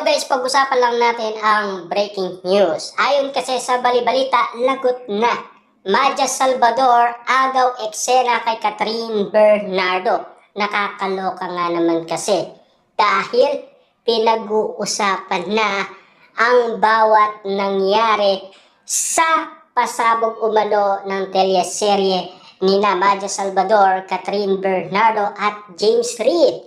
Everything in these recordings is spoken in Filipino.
guys, pag-usapan lang natin ang breaking news. Ayon kasi sa balibalita, lagot na. Maja Salvador, agaw eksena kay Catherine Bernardo. Nakakaloka nga naman kasi. Dahil pinag-uusapan na ang bawat nangyari sa pasabog umano ng teleserye ni Maja Salvador, Catherine Bernardo at James Reid.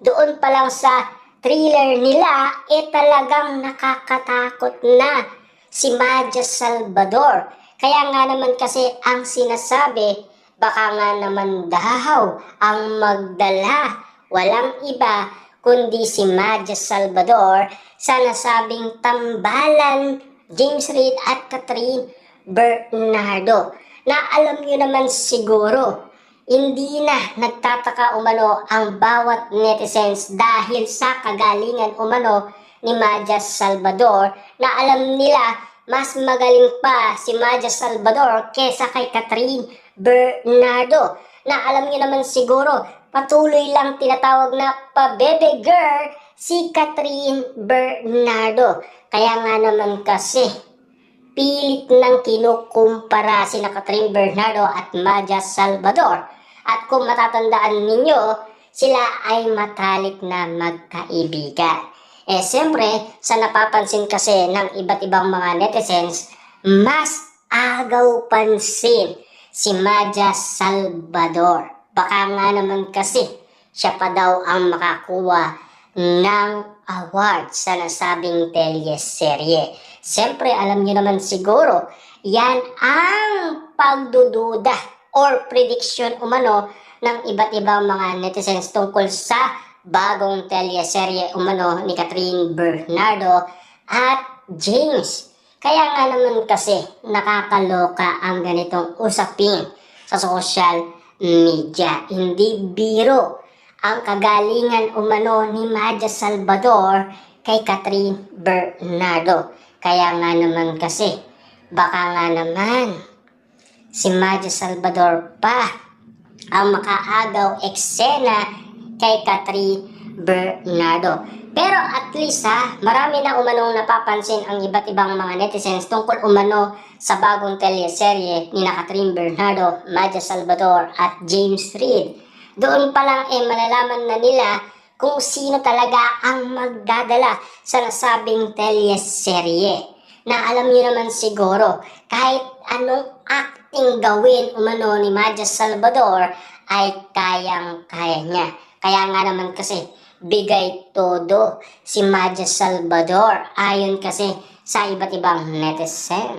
Doon pa lang sa thriller nila, talagang nakakatakot na si Maja Salvador. Kaya nga naman kasi ang sinasabi, baka nga naman dahaw ang magdala, walang iba kundi si Maja Salvador sa nasabing tambalan James Reid at Catherine Bernardo. Na alam nyo naman siguro, hindi na nagtataka umano ang bawat netizens dahil sa kagalingan umano ni Maja Salvador na alam nila mas magaling pa si Maja Salvador kesa kay Catherine Bernardo. Na alam niyo naman siguro, patuloy lang tinatawag na pa-baby girl si Catherine Bernardo. Kaya nga naman kasi, pilit nang kinukumpara sina Catherine Bernardo at Maja Salvador. At kung matatandaan ninyo, sila ay matalik na magkaibigan. Siyempre, sa napapansin kasi ng iba't ibang mga netizens, mas agaw pansin si Maja Salvador. Baka nga naman kasi, siya pa daw ang makakuha ng award sa nasabing teleserye. Siyempre, alam niyo naman siguro, yan ang pagdududa or prediction umano ng iba't ibang mga netizens tungkol sa bagong teleserye umano ni Catherine Bernardo at James. Kaya nga naman kasi nakakaloka ang ganitong usapin sa social media. Hindi biro ang kagalingan umano ni Maja Salvador kay Catherine Bernardo. Kaya nga naman kasi, baka nga naman si Maja Salvador pa ang makaagaw eksena kay Catherine Bernardo. Pero at least marami na umanong napapansin ang iba't ibang mga netizens tungkol umano sa bagong teleserye ni Catherine Bernardo, Maja Salvador at James Reid. Doon pa lang malalaman na nila kung sino talaga ang magdadala sa nasabing teleserye. Na alam niyo naman siguro, kahit anong acting gawin umano ni Maja Salvador ay kayang-kaya niya. Kaya nga naman kasi, bigay todo si Maja Salvador ayon kasi sa iba't ibang netizen.